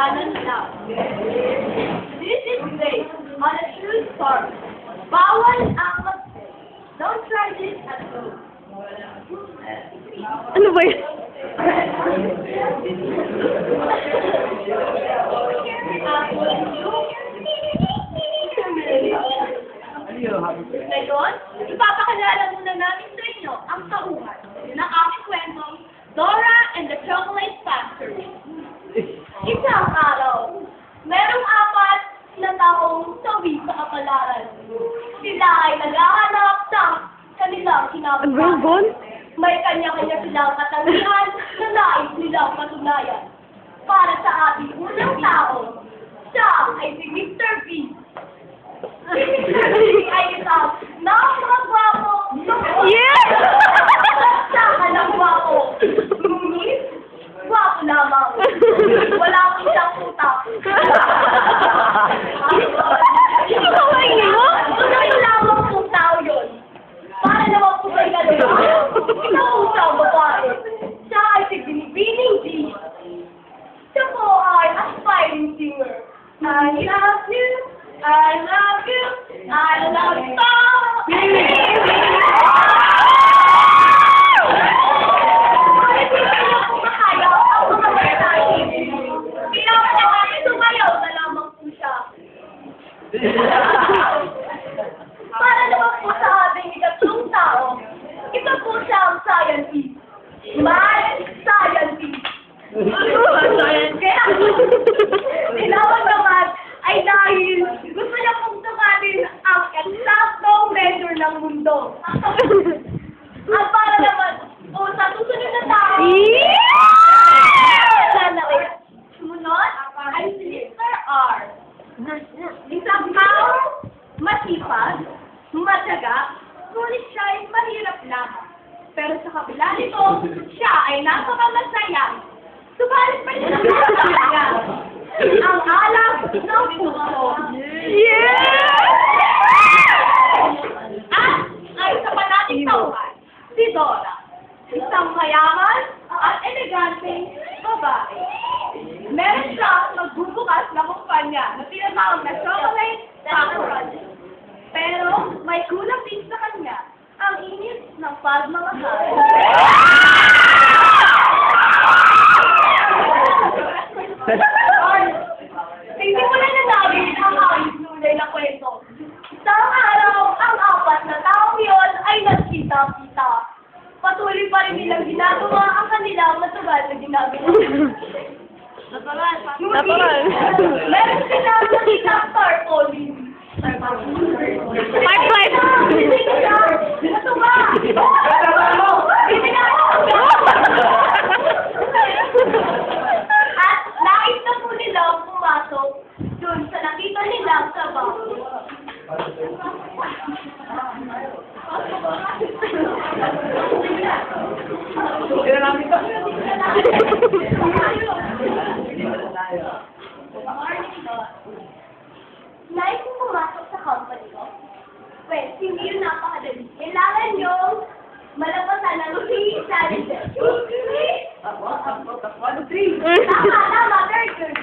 hangganan lang. This is based on a true story. Bawal ang Don't try this at home. Ano ba yun? Ngayon, ipapakilala muna namin sa inyo ang tauhan ng aming kwentong Dora and the Chocolate Factory. Isang araw, merong apat na taong sawi sa kapalaran. Sila ay naghahanap ng kanilang kinabukasan. May kanya-kanya silang katangian na nais nilang patunayan. Para sa ating unang tao, siya ay si Mr. B. Si Mr. B ay isang napakagwapo. Yes! Saka ng gwapo. Ngunit, gwapo lamang. Wala ko siyang utak. Tuloy lamang kung tao yun. Para naman po kayo gano'n. Ikaw po siya ang babae. Siya ay si Binibining G. Siya po ay aspiring singer. I love you, I love you, I love you so. Para naman po sa ating ikatlong tao, ito po siya ang scientist. My scientist. Kaya, tinawag naman ay dahil gusto niya pong tumanin ang eksaktong measure ng mundo. At para naman po sa susunod na tao, sumunod ay si Mr. R. Isang tao, masipag, matyaga, ngunit siya ay mahirap lang. Pero sa kabila nito, siya ay napakamasaya. Subalit pa rin ang alam ng puso. At ay sa panating tauhan, si Dora. Isang mayaman at eleganteng babae. Meron siyang magbubukas na kumpanya na tinatawag na Chocolate Factory. Pero may kulang din sa kanya ang init ng pagmamahal. Hindi ko na nasabi ang awit nunay na kwento. Isang araw, ang apat na taong yun ay nagkita-kita. Patuloy pa rin nilang ginagawa ang kanilang matagal na ginagawa. Natural. Meron silang nakitang tarpaulin. Pipeline! Ito ba? At nais na po nilang pumasok dun sa nakita nilang sabaw. Nais mo pumasok sa company ko? Well, hindi yun napakadali. Kailangan nyo malampasan ng 3 challenges. 3? Tama, very good.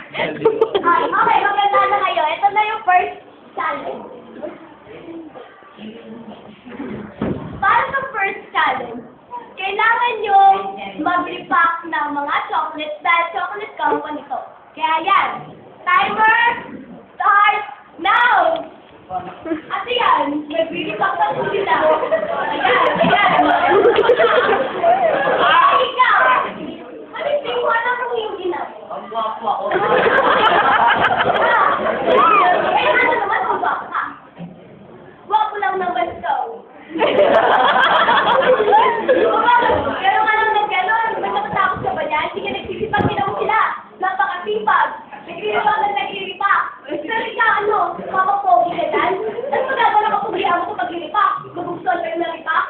Okay, maganda na kayo. Ito na yung first challenge. Para sa first challenge, kailangan nyo mag-repack ng mga chocolates dahil chocolate company to. Kaya yan, timer, start, now! At yan, nag-repack na po sila. Ayan. Ikaw, manising mo na kung yung ginagawa. Ang guwapo ako. Eh, ano naman ang guwapo ka? Guwapo lang naman ikaw. Pero nga lang nag-ganon, may natatapos ka ba yan? Sige, nagsisipag din ako sila. Napakasipag. Nag-iripak. Pero ikaw, ano, mapapogi ka dyan? Ano magagawa na kapugihan mo kung mag-iripak? Gubugson kayo na ripak?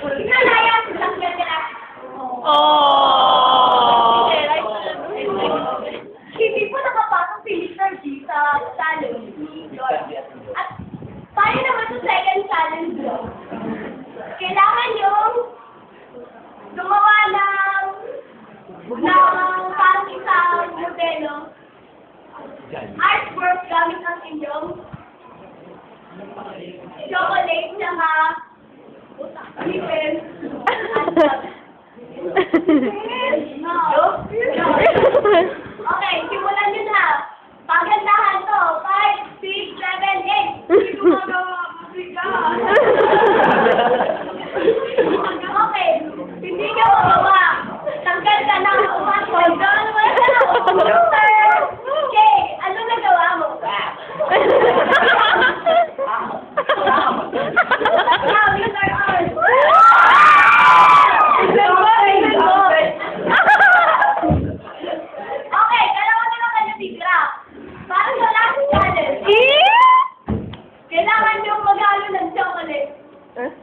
Nalayan, sakyan ka na. Hindi po nakapasok si Mr. G sa challenge ni Dora. At tayo naman sa second challenge nyo. Kailangan yung gumawa ng parang isang modelo. Artwork gamit ang inyong chocolate tsaka chicken. No. Okay, simulan nyo na. Pagandahan to. 5, 6, 7, 8. Hindi ko magawa. Okay, hindi ka magawa. Tanggal ka na. Umasol. Gawin mo na. Sir, okay, ano nagawa mo? Mr. Art. Okay, dalawa na lang kayo tigra. Para sa last challenge. Kailangan nyo mag-ano ng chocolate.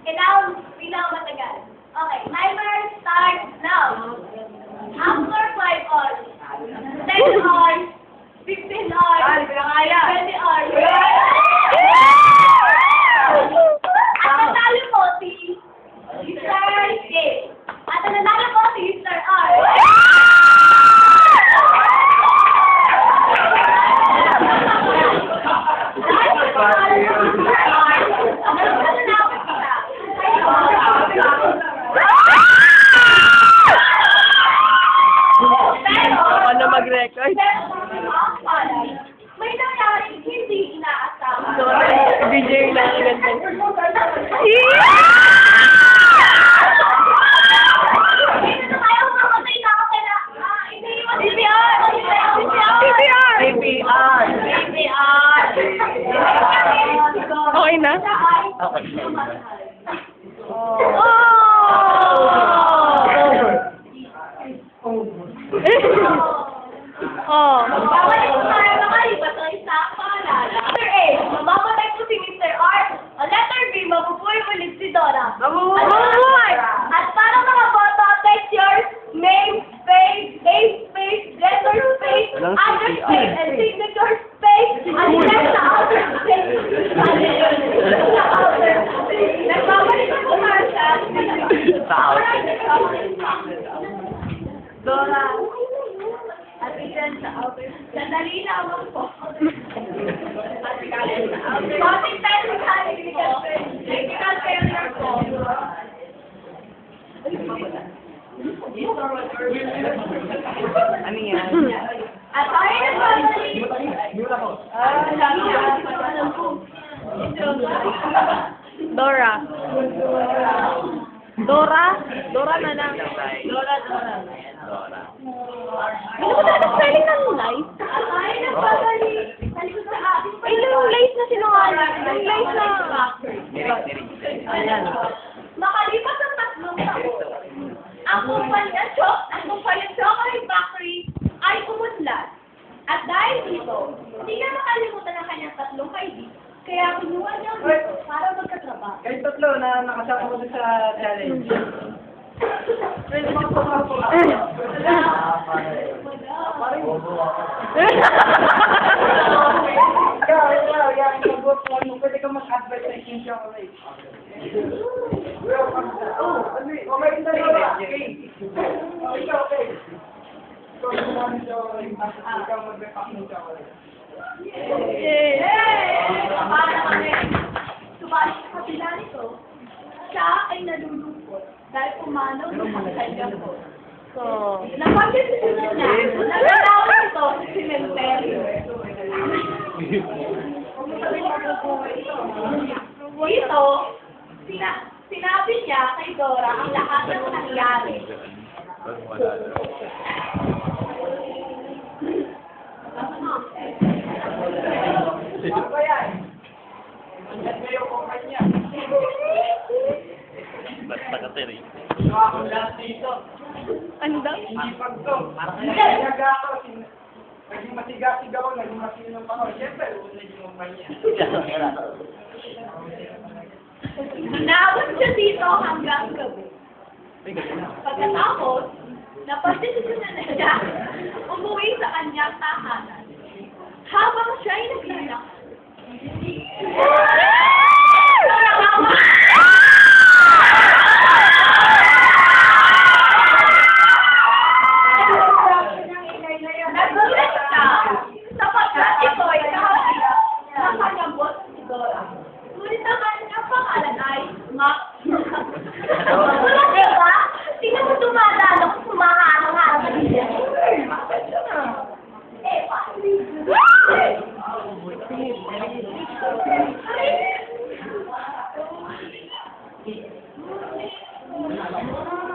Kailangan pinakamatagal. Okay, timer starts now. After 5 hours, 10 hours, 15 hours, 20 hours. At natalo po si Mr. K. At natalo po si Mr. R. Paano mag-record? May nangyaring hindi inaasahan. DJ lang ang gandang. Dito na tayo, mamatay na ako kaya iniiwan CPR! Okay na? Oh. Babalik po tayo makalipas ang isa paalala. Letter A, mamamatay po si Mr. R. O letter B, mabubuhay ulit si Dora. Mabubuhay! At para mga boto, text your name, space, age space, gender space, other space, and signature space, at text sa outer space. Nagbabalik na po tayo sa Dora. At ilan sa outer. Sandali lamang po. Konting technical failure po. Ano yan? At tayo nagbabalik. Dora. Dora? Dora na lang. Dora. Ano ba talaga spelling ng life? At tayo nagbabalik. Talikod sa ating Ay, yung life na sinungaling. Yung life na... Ayan. Makalipas ang 3 taon, ang kumpanya Chocolate Factory ay umunlad. At dahil dito, hindi na makalimutan ang kanyang 3 kaibigan. Kaya kinuha niya ang dito para magkatrabaho. Kahit 3 na nakasama ko sa challenge. Pwede mo po ako. Ikaw, yan, mag-work mo. Pwede ka mag-advise sa King Chocolate. Okay, ikaw, okay. Ikaw yung namin chocolate. Ikaw mag-repack ng chocolate. Para kami. Subalit sa kabila nito, siya ay nalulungkot dahil pumanaw ng kanyang po. So, Napag-isip niya, nagkatawag ito sa cemetery. Dito, sinabi niya kay Dora ang lahat ng nangyari. Ano yan? Andyan kayo kumpanya. Basta ka tiri. Ako lahat dito. ano daw? Hindi pag to. Naging ako. Naging masiga-sigaw. Naging masinong pa ako. Siyempre, naging kumpanya. Nanawag siya dito hanggang gabi. Pagkatapos, napasisisunan na siya umuwi sa kanyang tahanan. Habang siya ay naglalakad. Wala ka ba? Tingnan mo dumadaan ako, sumaharang-harang ka din.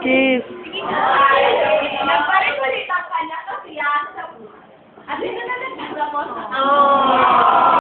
Kiss. Nagpalit ulit ang kanya kasi yan. At dito na nagkita mo sa... Oh.